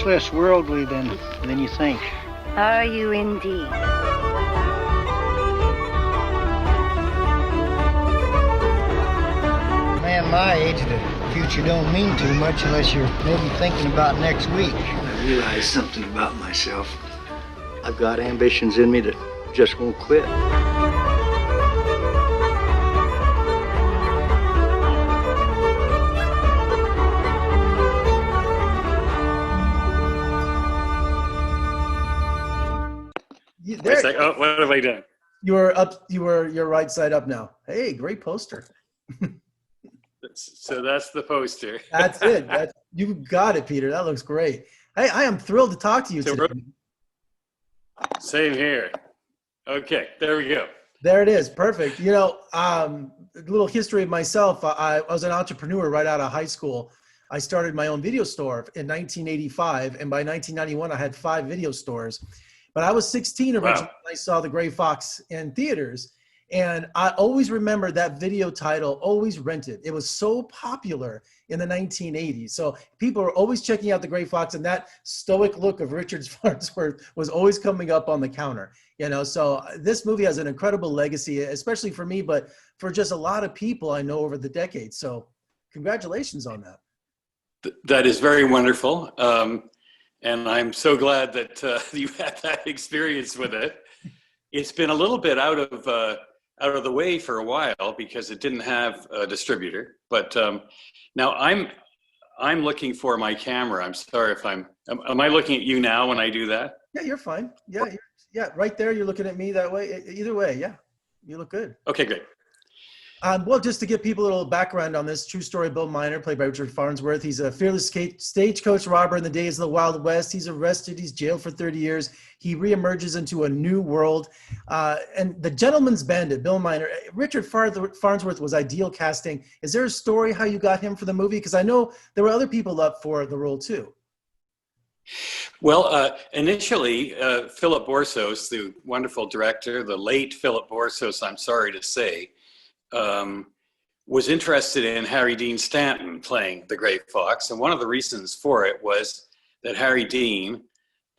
much less worldly than you think. Are you indeed? Man my age, the future don't mean too much unless you're maybe thinking about next week. I realized something about myself. I've got ambitions in me that just won't quit. Wait a sec. Oh, what have I done? You're right side up now. Hey, great poster. So that's the poster. That's it. You got it, Peter. That looks great. Hey, I am thrilled to talk to you today. Same here. Okay, there we go. There it is. Perfect. You know, a little history of myself. I was an entrepreneur right out of high school. I started my own video store in 1985, and by 1991, I had 5 video stores. But I was 16 originally when I saw The Gray Fox in theaters. And I always remember that video title, Always Rented. It was so popular in the 1980s. So people were always checking out The Gray Fox, and that stoic look of Richard Farnsworth was always coming up on the counter. You know, so this movie has an incredible legacy, especially for me, but for just a lot of people I know over the decades. So congratulations on that. That is very wonderful. And I'm so glad that you had that experience with it. It's been a little bit out of the way for a while because it didn't have a distributor. But now I'm looking for my camera. I'm sorry if am I looking at you now when I do that? Yeah, you're fine. Yeah, right there. You're looking at me that way. Either way, yeah, you look good. Okay, great. Well, just to give people a little background on this, true story, Bill Miner, played by Richard Farnsworth. He's a fearless stagecoach robber in the days of the Wild West. He's arrested. He's jailed for 30 years. He reemerges into a new world. And the gentleman's bandit, Bill Miner, Richard Farnsworth was ideal casting. Is there a story how you got him for the movie? Because I know there were other people up for the role too. Well, initially, Philip Borsos, the wonderful director, the late Philip Borsos, I'm sorry to say, was interested in Harry Dean Stanton playing the Gray Fox. And one of the reasons for it was that Harry Dean,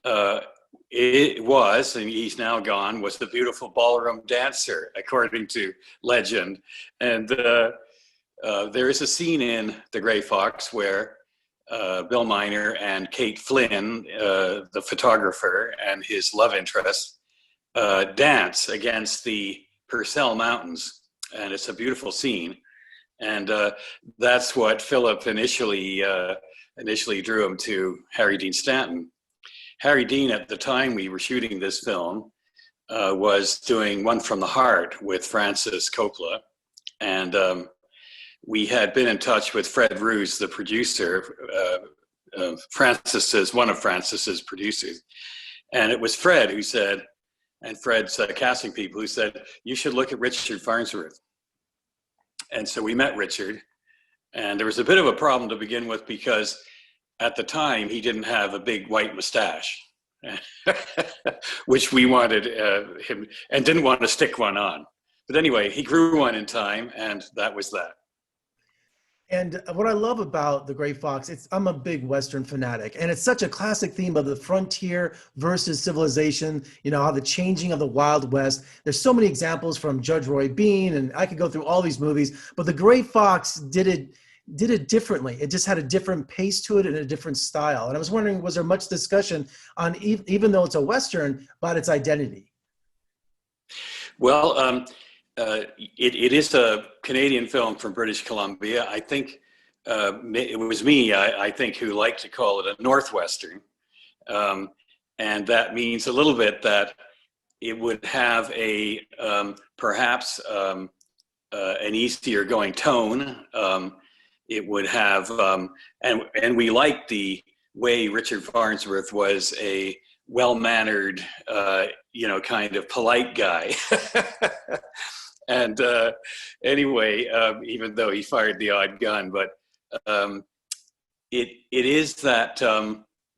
and he's now gone, was the beautiful ballroom dancer, according to legend. And there is a scene in the Gray Fox where Bill Miner and Kate Flynn, the photographer, and his love interest dance against the Purcell Mountains. And it's a beautiful scene. And that's what Philip initially drew him to Harry Dean Stanton. Harry Dean, at the time we were shooting this film, was doing One from the Heart with Francis Coppola. And we had been in touch with Fred Roos, the producer, one of Francis's producers. And it was Fred who said, and Fred's casting people who said, you should look at Richard Farnsworth. And so we met Richard, and there was a bit of a problem to begin with because at the time he didn't have a big white mustache, which we wanted him, and didn't want to stick one on. But anyway, he grew one in time, and that was that. And what I love about The Gray Fox, I'm a big Western fanatic, and it's such a classic theme of the frontier versus civilization, you know, how the changing of the Wild West. There's so many examples from Judge Roy Bean, and I could go through all these movies, but The Gray Fox did it differently. It just had a different pace to it and a different style. And I was wondering, was there much discussion on, even though it's a Western, about its identity? Well, it is a Canadian film from British Columbia. I think it was me, I think, who liked to call it a Northwestern. And that means a little bit that it would have a perhaps an easier going tone. It would have, and we liked the way Richard Farnsworth was a well-mannered, kind of polite guy. And anyway, even though he fired the odd gun, but it is that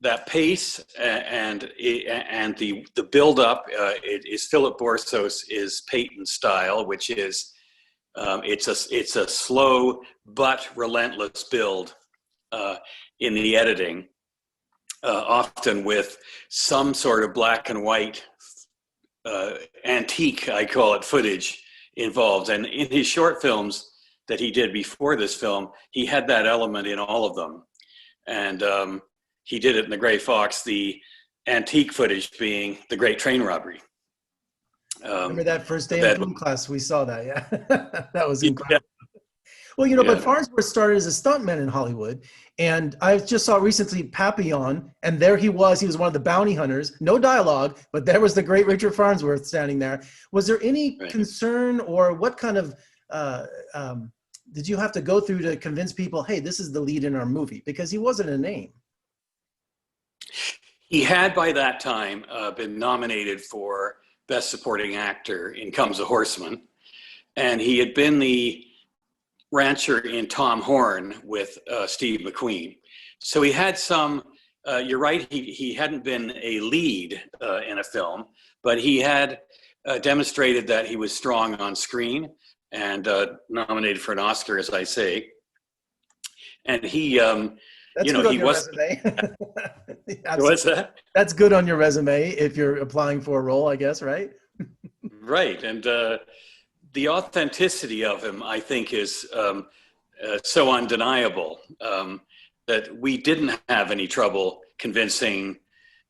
that pace and the build up. It is Philip Borsos' Peyton style, which is it's a slow but relentless build in the editing. often with some sort of black and white antique, I call it, footage involved. And in his short films that he did before this film, he had that element in all of them. And he did it in The Gray Fox, the antique footage being the great train robbery. Remember that first day in film class, we saw that, yeah. That was incredible. Yeah. Well, but Farnsworth started as a stuntman in Hollywood, and I just saw recently Papillon, and there he was one of the bounty hunters, no dialogue, but there was the great Richard Farnsworth standing there. Was there any concern, or what kind of, did you have to go through to convince people, hey, this is the lead in our movie? Because he wasn't a name. He had by that time been nominated for Best Supporting Actor in Comes a Horseman, and he had been the rancher in Tom Horn with Steve McQueen. So he had some, you're right, he hadn't been a lead in a film, but he had demonstrated that he was strong on screen and nominated for an Oscar, as I say. And he, That's good on your resume. What's that? That's good on your resume if you're applying for a role, I guess, right? Right, and the authenticity of him, I think, is so undeniable that we didn't have any trouble convincing,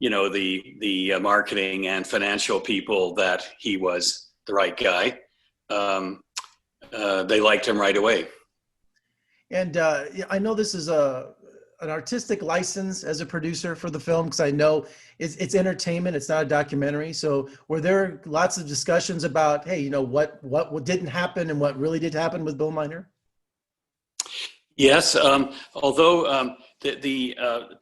the marketing and financial people that he was the right guy. They liked him right away. And I know this is an artistic license as a producer for the film, because I know it's entertainment, it's not a documentary. So were there lots of discussions about, hey, what didn't happen and what really did happen with Bill Miner? Yes, although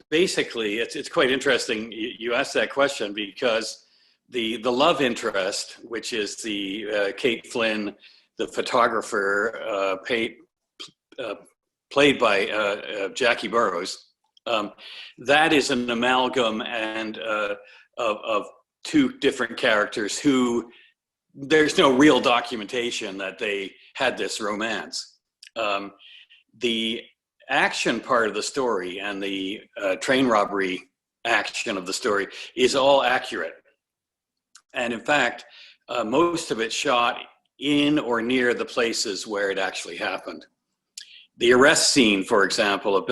basically it's quite interesting you asked that question, because the love interest, which is the Kate Flynn, the photographer, played by Jackie Burroughs, that is an amalgam and of two different characters who there's no real documentation that they had this romance. The action part of the story and the train robbery action of the story is all accurate. And in fact, most of it shot in or near the places where it actually happened. The arrest scene, for example, of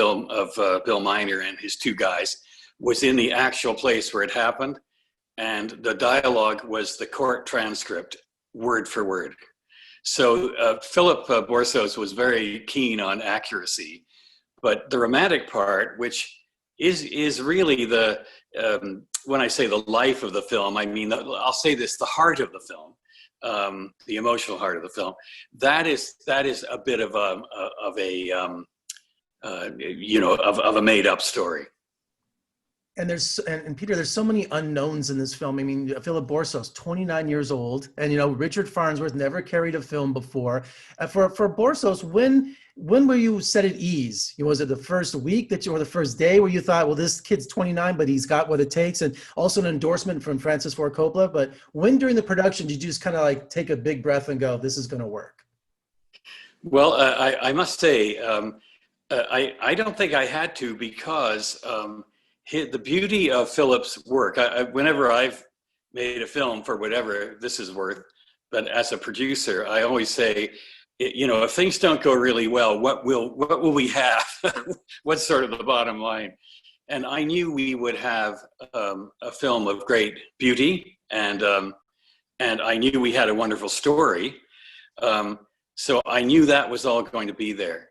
Bill Miner and his two guys was in the actual place where it happened, and the dialogue was the court transcript, word for word. So Philip Borsos was very keen on accuracy, but the romantic part, which is really the, when I say the life of the film, I mean, I'll say this, the heart of the film. The emotional heart of the film, that is a bit of a made up story. And and Peter, there's so many unknowns in this film. I mean, Philip Borsos, 29 years old, and Richard Farnsworth never carried a film before. For Borsos, when were you set at ease? Was it the first week or the first day where you thought, well, this kid's 29, but he's got what it takes, and also an endorsement from Francis Ford Coppola? But when during the production did you just kind of like take a big breath and go, this is going to work? Well, I must say, I don't think I had to, because the beauty of Philip's work, whenever I've made a film for whatever this is worth, but as a producer, I always say, if things don't go really well, what will we have? What's sort of the bottom line? And I knew we would have a film of great beauty, and I knew we had a wonderful story. So I knew that was all going to be there.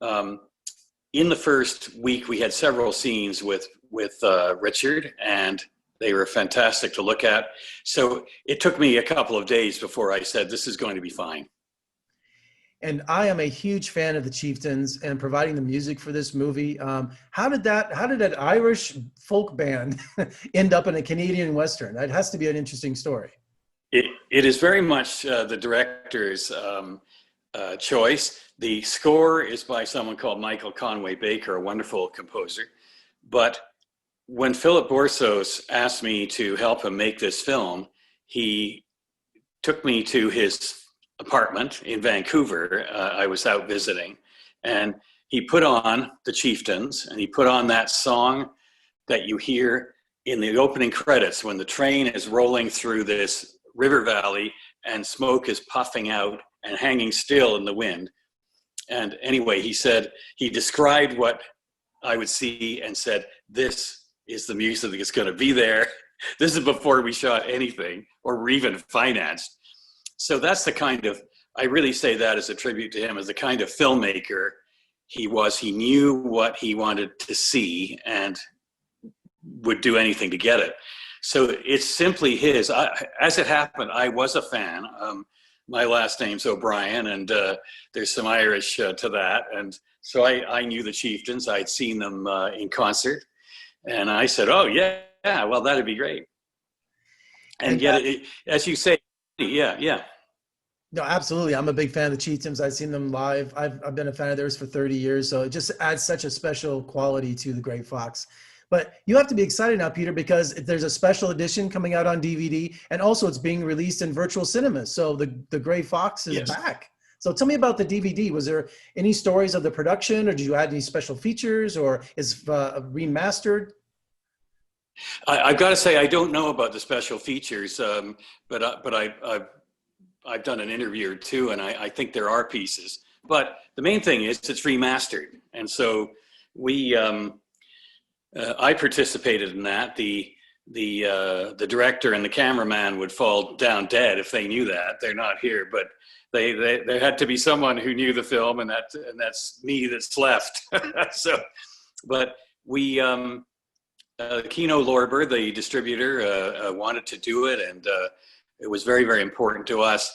In the first week, we had several scenes with Richard, and they were fantastic to look at. So it took me a couple of days before I said, this is going to be fine. And I am a huge fan of the Chieftains and providing the music for this movie. How did that Irish folk band end up in a Canadian Western? That has to be an interesting story. It is very much the director's choice. The score is by someone called Michael Conway Baker, a wonderful composer. But when Philip Borsos asked me to help him make this film, he took me to his apartment in Vancouver. I was out visiting, and he put on the Chieftains, and he put on that song that you hear in the opening credits when the train is rolling through this river valley and smoke is puffing out and hanging still in the wind. And anyway, he described what I would see and said, this is the music that's going to be there. This is before we shot anything or were even financed. So that's the kind of, I really say that as a tribute to him, as the kind of filmmaker he was. He knew what he wanted to see and would do anything to get it. So it's simply his. As it happened, I was a fan. My last name's O'Brien, and there's some Irish to that. And so I knew the Chieftains. I'd seen them in concert. And I said, oh, yeah, well, that'd be great. And yet, as you say, yeah. No, absolutely. I'm a big fan of the Chieftains. I've seen them live. I've been a fan of theirs for 30 years. So it just adds such a special quality to The Gray Fox. But you have to be excited now, Peter, because there's a special edition coming out on DVD, and also it's being released in virtual cinemas. So the Gray Fox is back. So tell me about the DVD. Was there any stories of the production, or did you add any special features, or is remastered? I've got to say, I don't know about the special features, but I've done an interview or two, and I think there are pieces. But the main thing is it's remastered, and so I participated in that. The director and the cameraman would fall down dead if they knew that. They're not here, but there had to be someone who knew the film, and that's me that's left. So, but we Kino Lorber, the distributor, wanted to do it, and it was very, very important to us.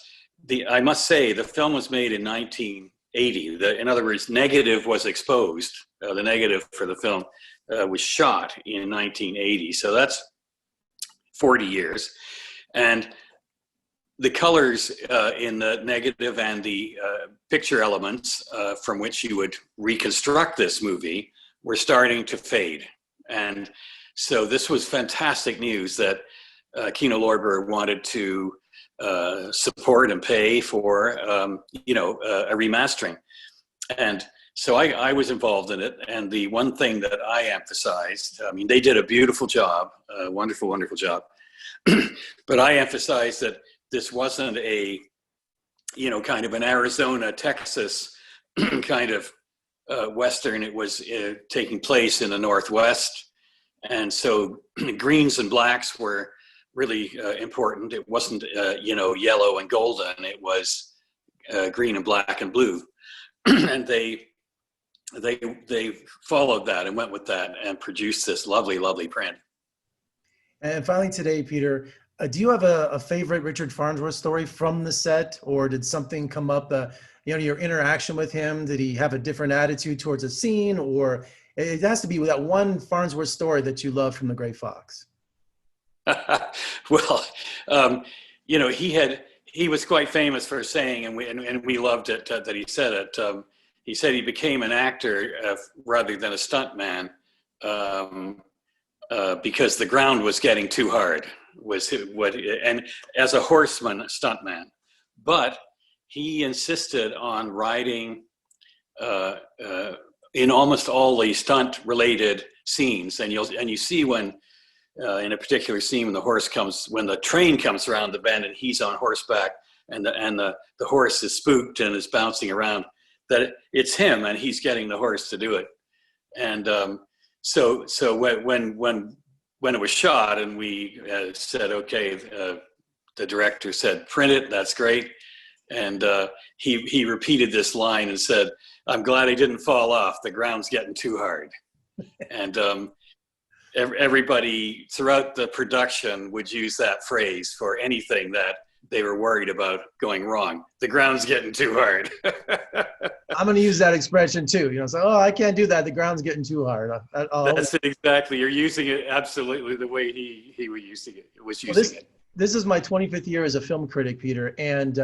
I must say, the film was made in 1980. In other words, negative was exposed. The negative for the film was shot in 1980. So that's 40 years. And the colors in the negative and the picture elements from which you would reconstruct this movie were starting to fade. And so this was fantastic news that Kino Lorber wanted to support and pay for, a remastering. And so I was involved in it. And the one thing that I emphasized, I mean, they did a beautiful job, a wonderful, wonderful job. But I emphasized that this wasn't a, kind of an Arizona, Texas kind of Western. It was taking place in the Northwest. And so greens and blacks were really important. It wasn't, yellow and golden. It was green and black and blue. And they followed that and went with that and produced this lovely, lovely print. And finally today, Peter, do you have a favorite Richard Farnsworth story from the set, or did something come up, your interaction with him? Did he have a different attitude towards a scene, or it has to be that one Farnsworth story that you love from The Gray Fox? Well, he was quite famous for saying, and we loved it, that he said it. He said he became an actor rather than a stuntman because the ground was getting too hard. And as a horseman, stuntman, but he insisted on riding in almost all the stunt-related scenes, and you see when. In a particular scene when the train comes around the bend and he's on horseback and the horse is spooked and is bouncing around, that it's him and he's getting the horse to do it. And so when it was shot and we said, okay, the director said, print it, that's great. And he repeated this line and said, I'm glad I didn't fall off, the ground's getting too hard. And everybody throughout the production would use that phrase for anything that they were worried about going wrong. The ground's getting too hard. I'm going to use that expression too. I can't do that. The ground's getting too hard. That's it, exactly. You're using it absolutely the way he was using it. This is my 25th year as a film critic, Peter. And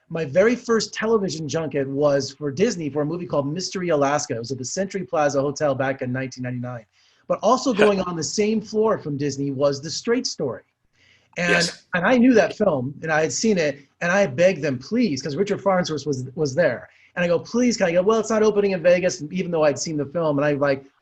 my very first television junket was for Disney for a movie called Mystery Alaska. It was at the Century Plaza Hotel back in 1999. But also going on the same floor from Disney was The Straight Story. And I knew that film, and I had seen it, and I begged them, please, because Richard Farnsworth was there. And I go, please, can I go, well, it's not opening in Vegas, even though I'd seen the film. And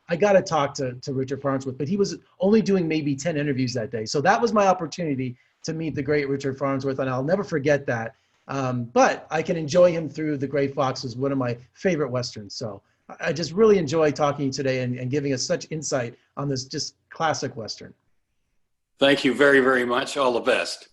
I I got to talk to Richard Farnsworth, but he was only doing maybe 10 interviews that day. So that was my opportunity to meet the great Richard Farnsworth, and I'll never forget that. But I can enjoy him through The Gray Fox, is one of my favorite Westerns. So I just really enjoy talking to you today and giving us such insight on this just classic Western. Thank you very, very much. All the best.